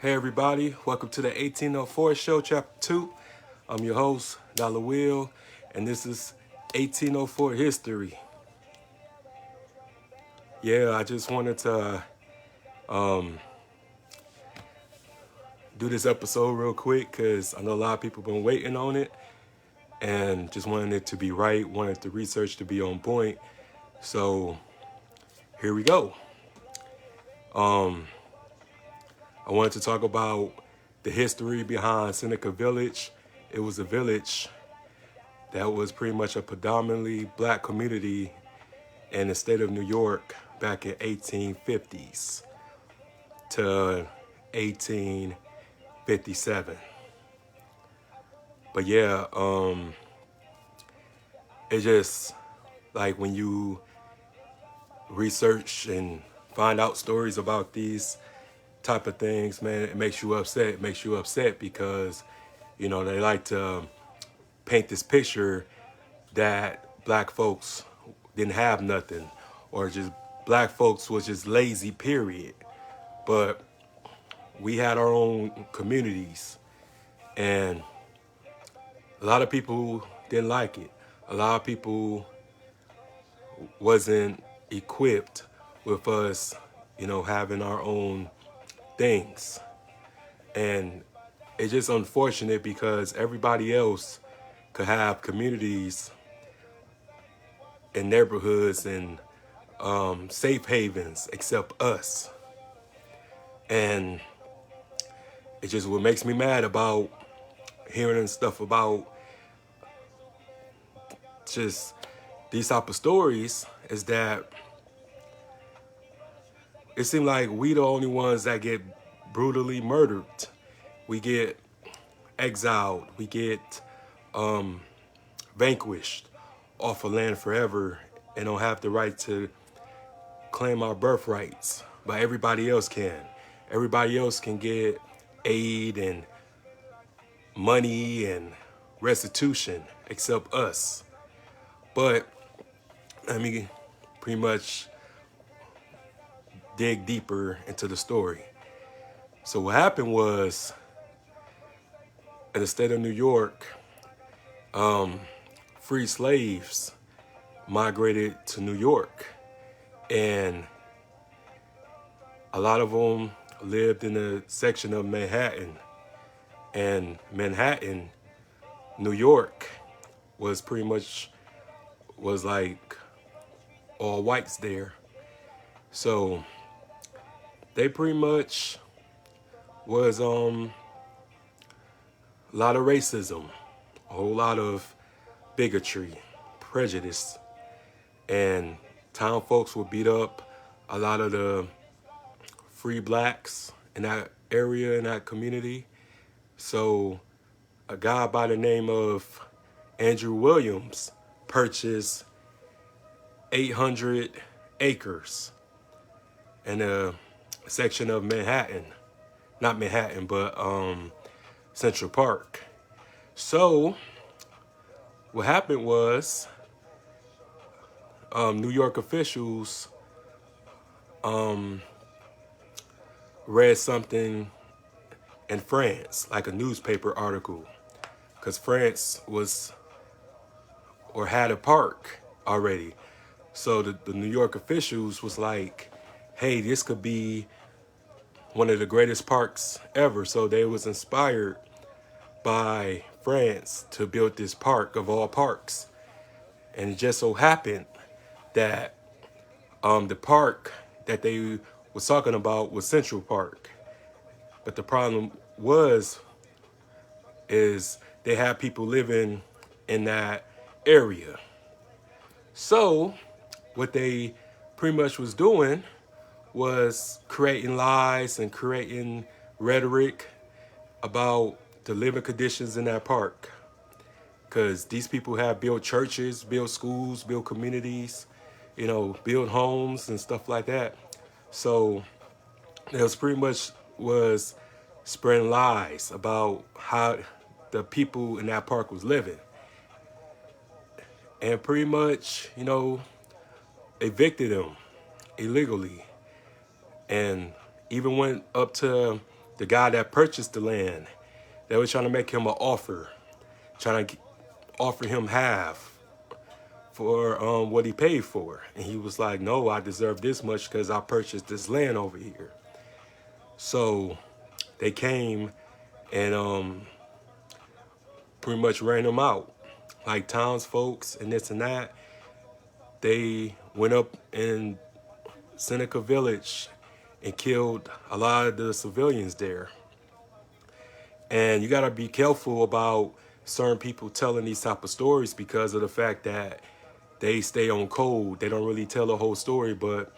Hey everybody, welcome to the 1804 show, chapter 2. I'm your host, Dollar Will, and this is 1804 history. Yeah, I just wanted to do this episode real quick because I know a lot of people have been waiting on it and just wanted it to be right, wanted the research to be on point. So here we go. I wanted to talk about the history behind Seneca Village. It was a village that was pretty much a predominantly black community in the state of New York back in 1850s to 1857. But yeah, it's just like when you research and find out stories about these type of things, man, it makes you upset. It makes you upset because, you know, they like to paint this picture that black folks didn't have nothing or just black folks was just lazy, period. But we had our own communities and a lot of people didn't like it. A lot of people wasn't equipped with us, you know, having our own things. And it's just unfortunate because everybody else could have communities and neighborhoods and safe havens except us. And it just what makes me mad about hearing stuff about just these type of stories is that it seems like we the only ones that get brutally murdered. We get exiled. We get vanquished off of land forever and don't have the right to claim our birthrights. But everybody else can. Everybody else can get aid and money and restitution except us. But let me pretty much dig deeper into the story. So what happened was, in the state of New York, free slaves migrated to New York, and a lot of them lived in a section of Manhattan. And Manhattan, New York, was like all whites there. So they pretty much was a lot of racism, a whole lot of bigotry, prejudice, and town folks would beat up a lot of the free blacks in that area, in that community. So a guy by the name of Andrew Williams purchased 800 acres in a section of Manhattan. Not Manhattan, but Central Park. So what happened was New York officials read something in France, like a newspaper article, because France was or had a park already. So the New York officials was like, hey, this could be one of the greatest parks ever. So they was inspired by France to build this park of all parks. And it just so happened that the park that they was talking about was Central Park. But the problem is they had people living in that area. So what they pretty much was doing was creating lies and creating rhetoric about the living conditions in that park. Because these people have built churches, built schools, built communities, you know, built homes and stuff like that. So it was pretty much was spreading lies about how the people in that park was living. And pretty much, you know, evicted them illegally. And even went up to the guy that purchased the land, they were trying to make him an offer, trying to offer him half for what he paid for. And he was like, no, I deserve this much because I purchased this land over here. So they came and pretty much ran him out. Like townsfolks and this and that, they went up in Seneca Village and killed a lot of the civilians there. And you gotta be careful about certain people telling these type of stories because of the fact that they stay on code. They don't really tell the whole story, but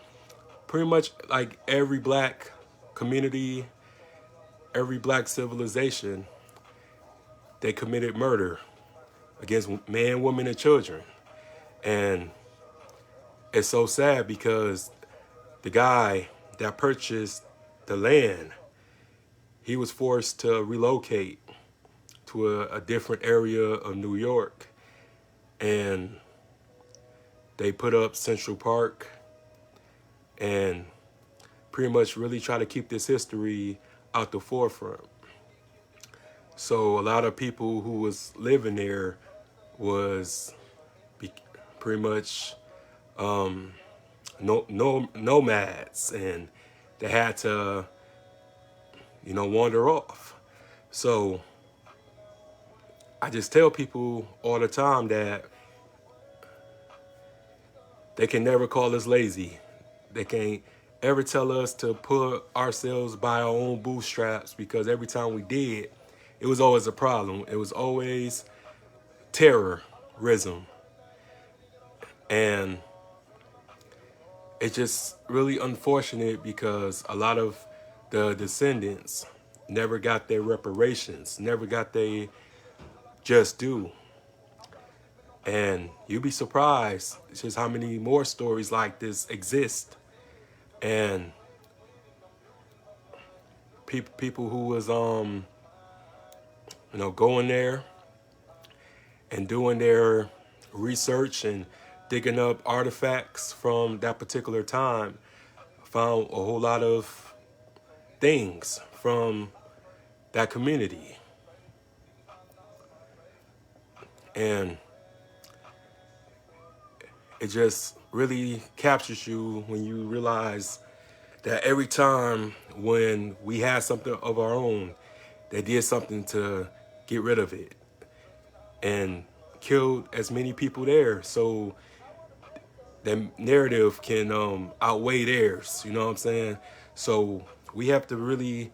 pretty much like every black community, every black civilization, they committed murder against man, women, and children. And it's so sad because the guy that purchased the land, he was forced to relocate to a different area of New York. And they put up Central Park and pretty much really try to keep this history out the forefront. So a lot of people who was living there was pretty much nomads, and they had to, wander off. So I just tell people all the time that they can never call us lazy. They can't ever tell us to put ourselves by our own bootstraps, because every time we did, it was always a problem. It was always terrorism. And it's just really unfortunate because a lot of the descendants never got their reparations, never got their just due. And you'd be surprised just how many more stories like this exist. And people who was going there and doing their research and digging up artifacts from that particular time found a whole lot of things from that community. And it just really captures you when you realize that every time when we had something of our own, they did something to get rid of it and killed as many people there so the narrative can outweigh theirs. You know what I'm saying? So we have to really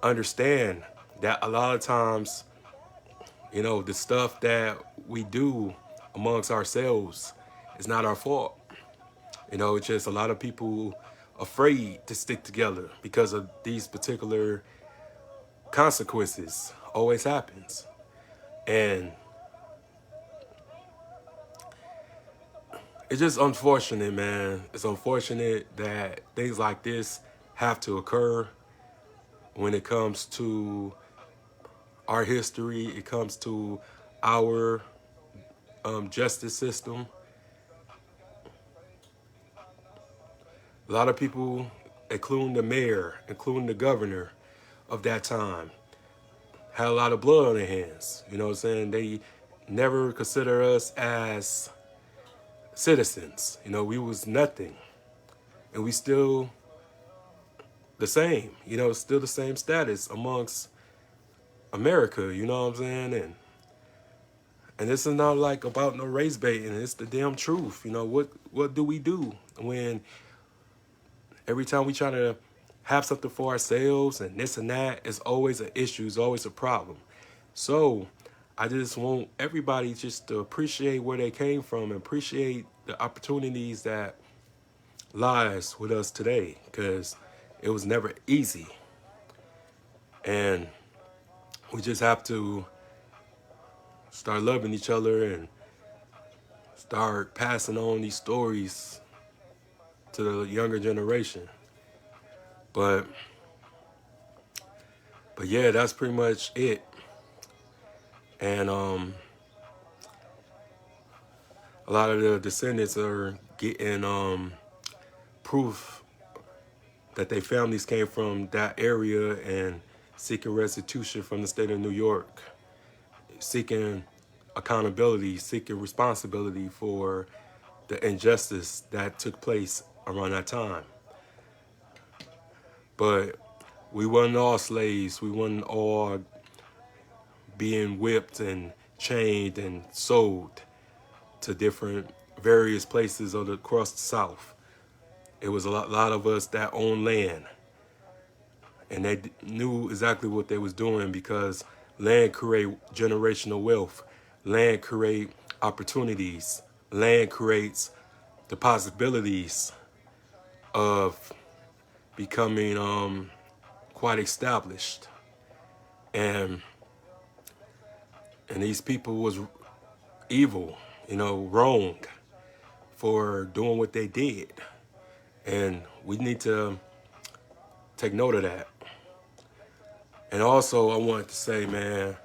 understand that a lot of times, the stuff that we do amongst ourselves is not our fault. It's just a lot of people afraid to stick together because of these particular consequences always happens. And it's just unfortunate, man. It's unfortunate that things like this have to occur when it comes to our history, it comes to our justice system. A lot of people, including the mayor, including the governor of that time, had a lot of blood on their hands. You know what I'm saying? They never consider us as citizens. We was nothing. And we still the same, still the same status amongst America, you know what I'm saying? And this is not like about no race baiting, it's the damn truth. What do we do when every time we try to have something for ourselves and this and that, it's always an issue, it's always a problem. So I just want everybody just to appreciate where they came from and appreciate the opportunities that lies with us today, because it was never easy. And we just have to start loving each other and start passing on these stories to the younger generation. But yeah, that's pretty much it. And a lot of the descendants are getting proof that their families came from that area and seeking restitution from the state of New York, seeking accountability, seeking responsibility for the injustice that took place around that time. But we weren't all slaves. We weren't all being whipped and chained and sold to different various places across the South. It was a lot of us that owned land, and they knew exactly what they was doing, because land create generational wealth, land create opportunities, land creates the possibilities of becoming quite established. And these people was evil, wrong for doing what they did. And we need to take note of that. And also, I wanted to say, man,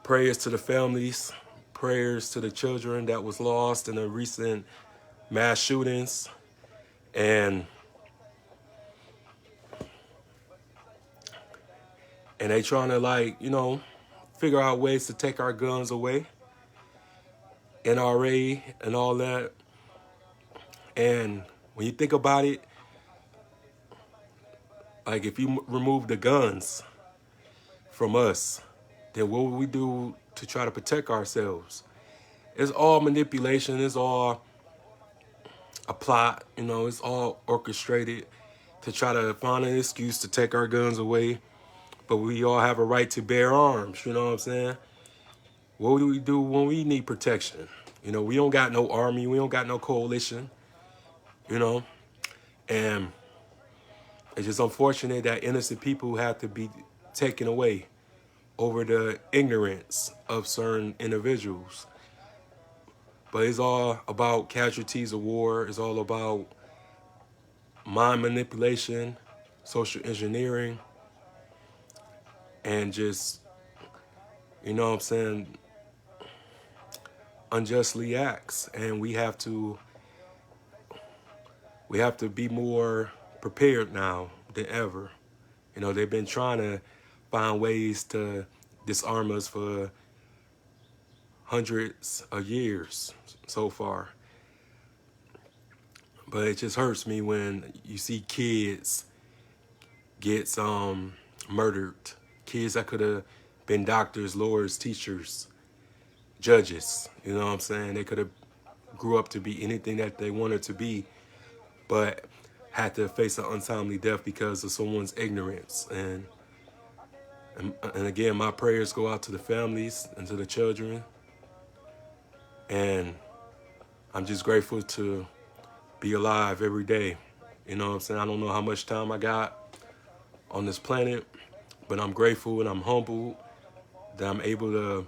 prayers to the families, prayers to the children that was lost in the recent mass shootings. And they trying to, figure out ways to take our guns away. NRA and all that. And when you think about it, like, if you remove the guns from us, then what would we do to try to protect ourselves? It's all manipulation. It's all a plot. It's all orchestrated to try to find an excuse to take our guns away. But we all have a right to bear arms. You know what I'm saying? What do we do when we need protection? We don't got no army. We don't got no coalition. And it's just unfortunate that innocent people have to be taken away over the ignorance of certain individuals. But it's all about casualties of war. It's all about mind manipulation, social engineering, and just, unjustly acts. And we have to be more prepared now than ever. They've been trying to find ways to disarm us for hundreds of years so far. But it just hurts me when you see kids get murdered. Kids that could have been doctors, lawyers, teachers, judges. You know what I'm saying? They could have grew up to be anything that they wanted to be, but had to face an untimely death because of someone's ignorance. And again, my prayers go out to the families and to the children. And I'm just grateful to be alive every day. You know what I'm saying? I don't know how much time I got on this planet, but I'm grateful and I'm humbled that I'm able to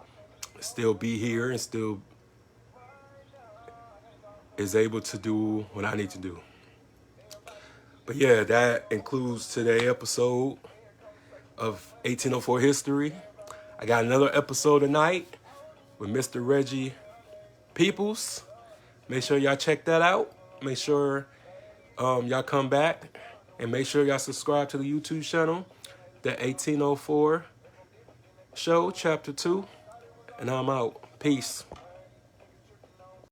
still be here and still is able to do what I need to do. But yeah, that includes today's episode of 1804 History. I got another episode tonight with Mr. Reggie Peoples. Make sure y'all check that out. Make sure y'all come back, and make sure y'all subscribe to the YouTube channel, the 1804 Show, Chapter 2. And I'm out. Peace.